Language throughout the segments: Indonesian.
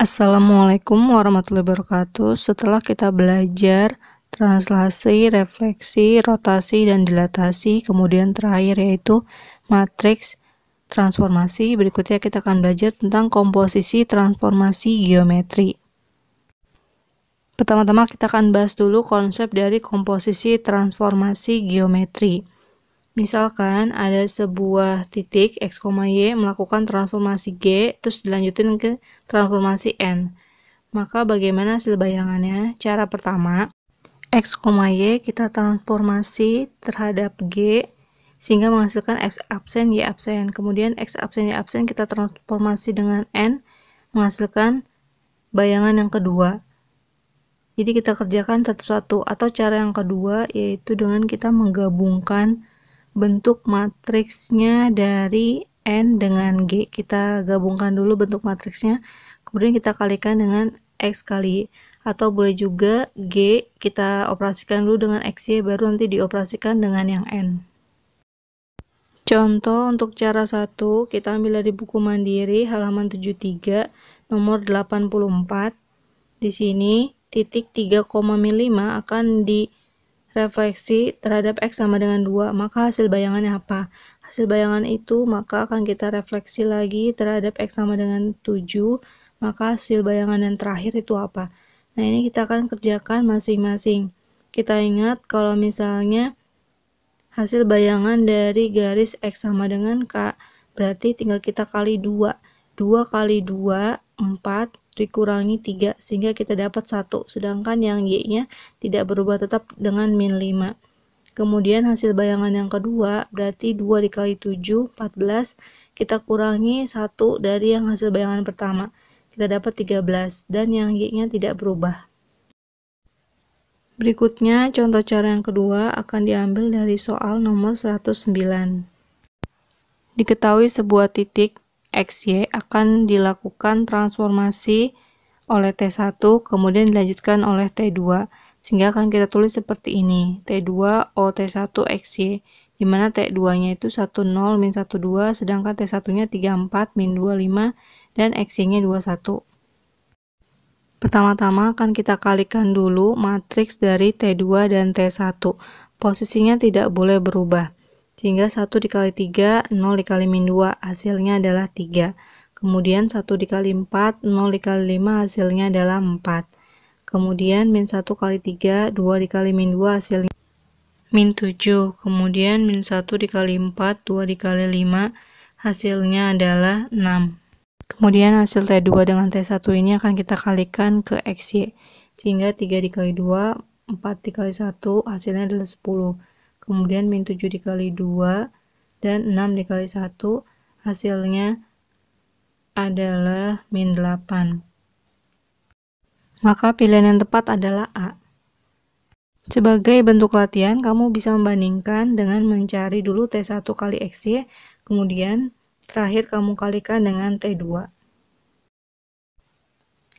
Assalamualaikum warahmatullahi wabarakatuh. Setelah kita belajar translasi, refleksi, rotasi, dan dilatasi, kemudian terakhir yaitu matriks transformasi, berikutnya kita akan belajar tentang komposisi transformasi geometri. Pertama-tama kita akan bahas dulu konsep dari komposisi transformasi geometri. Misalkan ada sebuah titik X, Y melakukan transformasi G, terus dilanjutin ke transformasi N. Maka bagaimana hasil bayangannya? Cara pertama, X, Y kita transformasi terhadap G sehingga menghasilkan X absen, Y absen. Kemudian X absen, Y absen kita transformasi dengan N menghasilkan bayangan yang kedua. Jadi kita kerjakan satu-satu, atau cara yang kedua yaitu dengan kita menggabungkan bentuk matriksnya dari N dengan G. Kita gabungkan dulu bentuk matriksnya, kemudian kita kalikan dengan X kali Y. Atau boleh juga G kita operasikan dulu dengan XY, baru nanti dioperasikan dengan yang N. Contoh untuk cara 1, kita ambil dari buku Mandiri halaman 73 nomor 84. Di sini titik 3,5 akan direfleksi terhadap X sama dengan 2, maka hasil bayangannya apa? Hasil bayangan itu maka akan kita refleksi lagi terhadap X sama dengan 7, maka hasil bayangan yang terakhir itu apa? Nah, ini kita akan kerjakan masing-masing. Kita ingat kalau misalnya hasil bayangan dari garis X sama dengan K, berarti tinggal kita kali 2. 2 kali 2, 4, dikurangi 3, sehingga kita dapat 1. Sedangkan yang Y-nya tidak berubah, tetap dengan min 5. Kemudian hasil bayangan yang kedua, berarti 2 dikali 7, 14. Kita kurangi 1 dari yang hasil bayangan pertama. Kita dapat 13, dan yang Y-nya tidak berubah. Berikutnya, contoh cara yang kedua akan diambil dari soal nomor 109. Diketahui sebuah titik XY akan dilakukan transformasi oleh T1, kemudian dilanjutkan oleh T2, sehingga akan kita tulis seperti ini, T2 OT1 XY, di mana T2-nya itu 10 min 12, sedangkan T1-nya 34 min 25, dan XY-nya 21. Pertama-tama akan kita kalikan dulu matriks dari T2 dan T1. Posisinya tidak boleh berubah. Sehingga 1 dikali 3, 0 dikali min 2, hasilnya adalah 3. Kemudian 1 dikali 4, 0 dikali 5, hasilnya adalah 4. Kemudian min 1 kali 3, 2 dikali min 2, hasilnya min 7. Kemudian min 1 dikali 4, 2 dikali 5, hasilnya adalah 6. Kemudian hasil T2 dengan T1 ini akan kita kalikan ke XY. Sehingga 3 dikali 2, 4 dikali 1, hasilnya adalah 10. Kemudian min 7 dikali 2, dan 6 dikali 1, hasilnya adalah min 8. Maka pilihan yang tepat adalah A. Sebagai bentuk latihan, kamu bisa membandingkan dengan mencari dulu T1 kali XY, kemudian terakhir kamu kalikan dengan T2.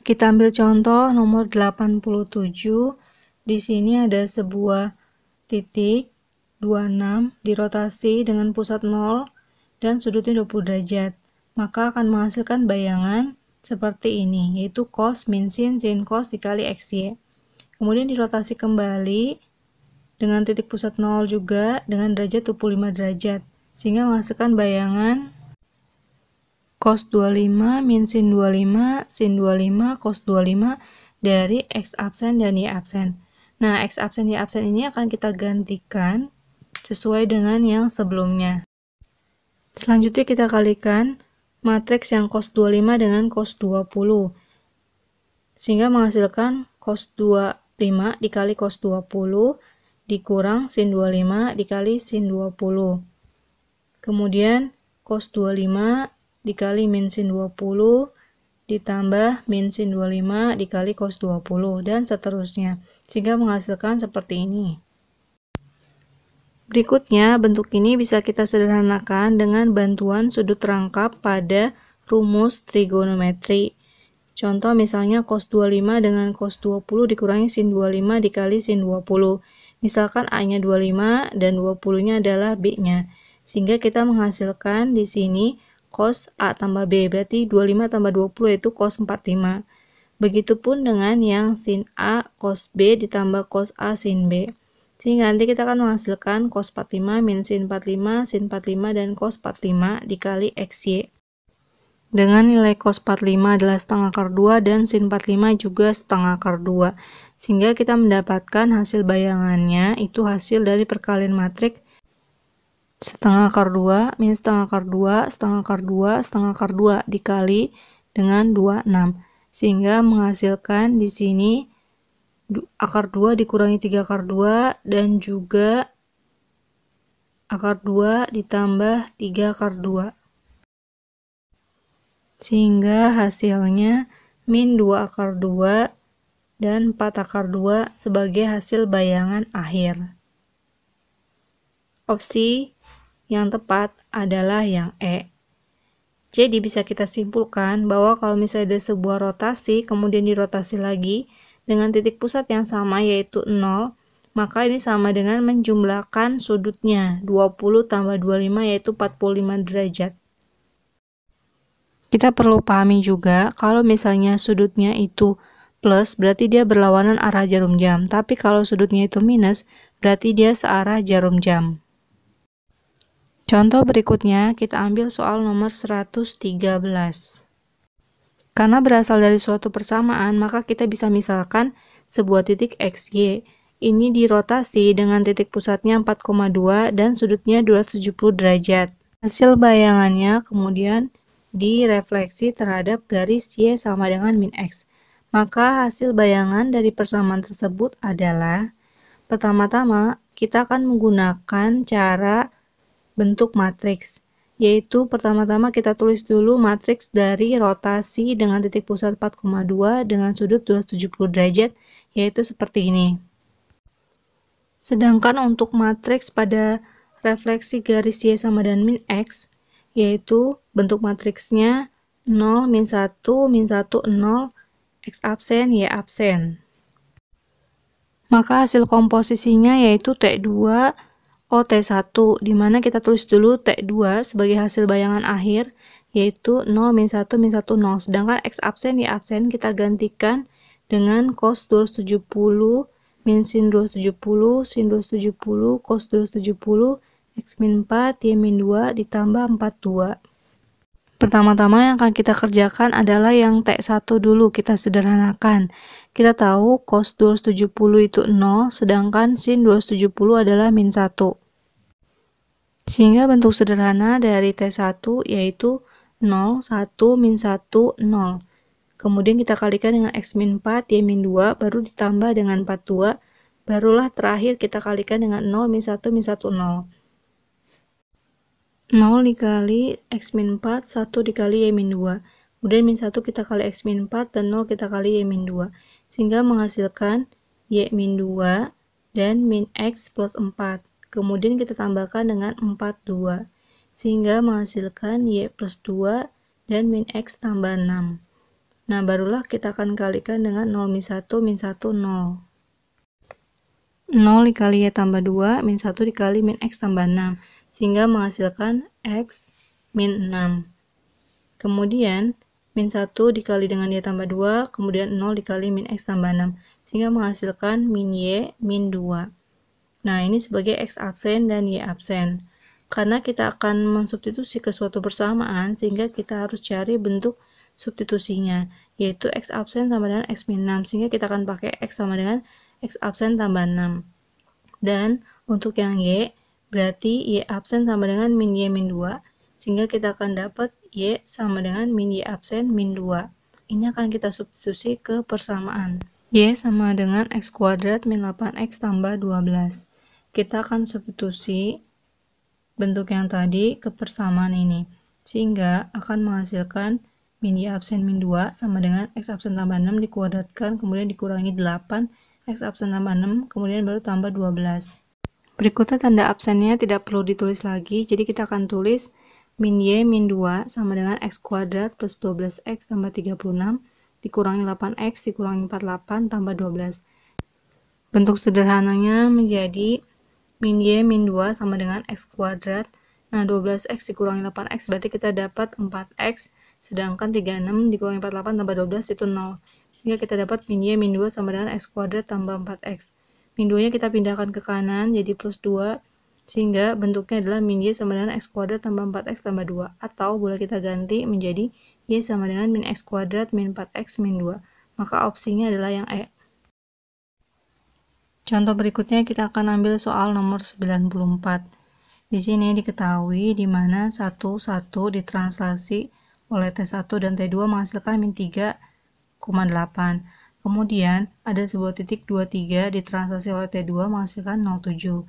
Kita ambil contoh nomor 87. Di sini ada sebuah titik 26 dirotasi dengan pusat 0 dan sudutnya 20 derajat. Maka akan menghasilkan bayangan seperti ini, yaitu cos min sin cos dikali XY. Kemudian dirotasi kembali dengan titik pusat 0 juga dengan derajat 25 derajat, sehingga menghasilkan bayangan cos 25 min sin 25, sin 25, cos 25 dari X absen dan Y absen. Nah, X absen, Y absen ini akan kita gantikan sesuai dengan yang sebelumnya. Selanjutnya kita kalikan matriks yang cos 25 dengan cos 20. Sehingga menghasilkan cos 25 dikali cos 20 dikurang sin 25 dikali sin 20. Kemudian cos 25 dikali min sin 20 ditambah min sin 25 dikali cos 20, dan seterusnya, sehingga menghasilkan seperti ini. Berikutnya, bentuk ini bisa kita sederhanakan dengan bantuan sudut rangkap pada rumus trigonometri. Contoh misalnya cos 25 dengan cos 20 dikurangi sin 25 dikali sin 20. Misalkan A-nya 25 dan 20-nya adalah B-nya. Sehingga kita menghasilkan di sini cos A tambah B, berarti 25 tambah 20 yaitu cos 45. Begitupun dengan yang sin A cos B ditambah cos A sin B. Sehingga nanti kita akan menghasilkan cos 45 min sin 45, sin 45, dan cos 45 dikali XY. Dengan nilai cos 45 adalah setengah akar 2 dan sin 45 juga setengah akar 2. Sehingga kita mendapatkan hasil bayangannya itu hasil dari perkalian matriks setengah akar 2 min setengah akar 2, setengah akar 2, setengah akar 2 dikali dengan 26. Sehingga menghasilkan di sini akar 2 dikurangi 3 akar 2 dan juga akar 2 ditambah 3 akar 2. Sehingga hasilnya min 2 akar 2 dan 4 akar 2 sebagai hasil bayangan akhir. Opsi yang tepat adalah yang E. Jadi bisa kita simpulkan bahwa kalau misalnya ada sebuah rotasi, kemudian dirotasi lagi dengan titik pusat yang sama yaitu 0, maka ini sama dengan menjumlahkan sudutnya 20 tambah 25 yaitu 45 derajat. Kita perlu pahami juga kalau misalnya sudutnya itu plus berarti dia berlawanan arah jarum jam, tapi kalau sudutnya itu minus berarti dia searah jarum jam. Contoh berikutnya kita ambil soal nomor 113. Karena berasal dari suatu persamaan, maka kita bisa misalkan sebuah titik XY ini dirotasi dengan titik pusatnya 4,2 dan sudutnya 270 derajat. Hasil bayangannya kemudian direfleksi terhadap garis Y sama dengan min X. Maka hasil bayangan dari persamaan tersebut adalah, pertama-tama kita akan menggunakan cara bentuk matriks, yaitu pertama-tama kita tulis dulu matriks dari rotasi dengan titik pusat 4,2 dengan sudut 270 derajat, yaitu seperti ini. Sedangkan untuk matriks pada refleksi garis Y sama dengan min X, yaitu bentuk matriksnya 0, min 1, min 1, 0, X absen, Y absen. Maka hasil komposisinya yaitu T2, OT1, di mana kita tulis dulu T2 sebagai hasil bayangan akhir, yaitu 0, min 1, min 1, 0. Sedangkan X absen, Y absen kita gantikan dengan cos 270, min sin 270, sin 270, cos 270, X min 4, Y min 2, ditambah 42. Pertama-tama yang akan kita kerjakan adalah yang T1 dulu, kita sederhanakan. Kita tahu cos 270 itu 0, sedangkan sin 270 adalah min 1. Sehingga bentuk sederhana dari T1 yaitu 0, 1, min 1, 0. Kemudian kita kalikan dengan X min 4, Y min 2, baru ditambah dengan 42, barulah terakhir kita kalikan dengan 0, min 1, min 1, 0. 0 dikali X min 4, 1 dikali Y min 2. Kemudian min 1 kita kali X min 4 dan 0 kita kali Y min 2. Sehingga menghasilkan Y min 2 dan min X plus 4. Kemudian kita tambahkan dengan 42. Sehingga menghasilkan Y plus 2 dan min X tambah 6. Nah, barulah kita akan kalikan dengan 0 min 1, min 1, 0. 0 dikali Y tambah 2, min 1 dikali min X tambah 6. Sehingga menghasilkan X min 6. Kemudian min 1 dikali dengan Y tambah 2, kemudian 0 dikali min X tambah 6. Sehingga menghasilkan min Y min 2. Nah, ini sebagai X absen dan Y absen. Karena kita akan mensubstitusi ke suatu persamaan, sehingga kita harus cari bentuk substitusinya, yaitu X absen sama dengan X min 6. Sehingga kita akan pakai X sama dengan X absen tambah 6. Dan untuk yang Y, berarti Y absen sama dengan min Y min 2, sehingga kita akan dapat Y sama dengan min Y absen min 2. Ini akan kita substitusi ke persamaan. Y sama dengan X kuadrat min 8X tambah 12. Kita akan substitusi bentuk yang tadi ke persamaan ini, sehingga akan menghasilkan min Y absen min 2 sama dengan X absen tambah 6 dikuadratkan, kemudian dikurangi 8, X absen tambah 6, kemudian baru tambah 12. Berikutnya tanda absennya tidak perlu ditulis lagi, jadi kita akan tulis min Y min 2 sama dengan X kuadrat plus 12X tambah 36 dikurangi 8X dikurangi 48 tambah 12. Bentuk sederhananya menjadi min Y min 2 sama dengan X kuadrat Nah, 12x dikurangi 8x berarti kita dapat 4x, sedangkan 36 dikurangi 48 tambah 12 itu 0. Sehingga kita dapat min y min 2 sama dengan x kuadrat tambah 4x. Min 2-nya kita pindahkan ke kanan jadi plus 2, sehingga bentuknya adalah min y sama dengan x kuadrat tambah 4x tambah 2. Atau boleh kita ganti menjadi y sama dengan min x kuadrat min 4x min 2. Maka opsinya adalah yang E. Contoh berikutnya kita akan ambil soal nomor 94. Di sini diketahui di mana 1 ditranslasi oleh T1 dan T2 menghasilkan min 3,8. Kemudian ada sebuah titik 23 ditranslasi oleh T2 menghasilkan 0,7.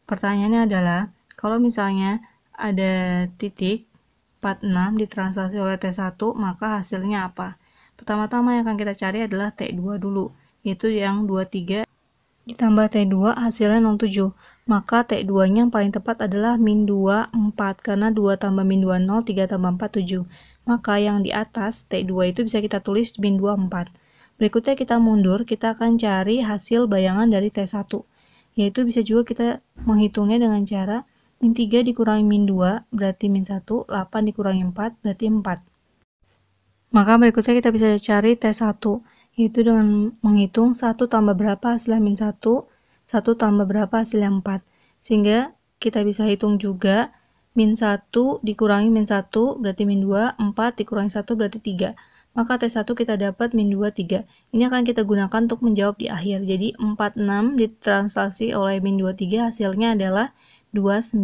Pertanyaannya adalah, kalau misalnya ada titik 46 ditranslasi oleh T1, maka hasilnya apa? Pertama-tama yang akan kita cari adalah T2 dulu, yaitu yang 23 ditambah T2 hasilnya 0,7. Maka T2-nya yang paling tepat adalah min 2, 4. Karena 2 tambah min 2, 0, 3 tambah 4, 7. Maka yang di atas T2 itu bisa kita tulis min 2, 4. Berikutnya kita mundur, kita akan cari hasil bayangan dari T1. Yaitu bisa juga kita menghitungnya dengan cara min 3 dikurangi min 2, berarti min 1. 8 dikurangi 4, berarti 4. Maka berikutnya kita bisa cari T1. Yaitu dengan menghitung 1 tambah berapa hasilnya min 1, 1 tambah berapa hasilnya 4. Sehingga kita bisa hitung juga min 1 dikurangi min 1 berarti min 2, 4 dikurangi 1 berarti 3. Maka T1 kita dapat min 2, 3. Ini akan kita gunakan untuk menjawab di akhir. Jadi 46 ditranslasi oleh min 2, 3 hasilnya adalah 29.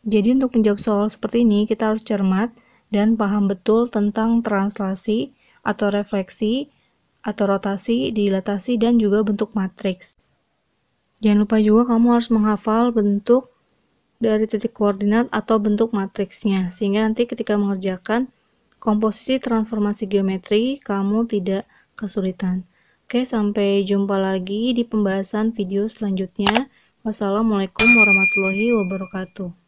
Jadi untuk menjawab soal seperti ini kita harus cermat dan paham betul tentang translasi atau refleksi, atau rotasi, dilatasi, dan juga bentuk matriks. Jangan lupa juga kamu harus menghafal bentuk dari titik koordinat atau bentuk matriksnya, sehingga nanti ketika mengerjakan komposisi transformasi geometri, kamu tidak kesulitan. Oke, sampai jumpa lagi di pembahasan video selanjutnya. Wassalamualaikum warahmatullahi wabarakatuh.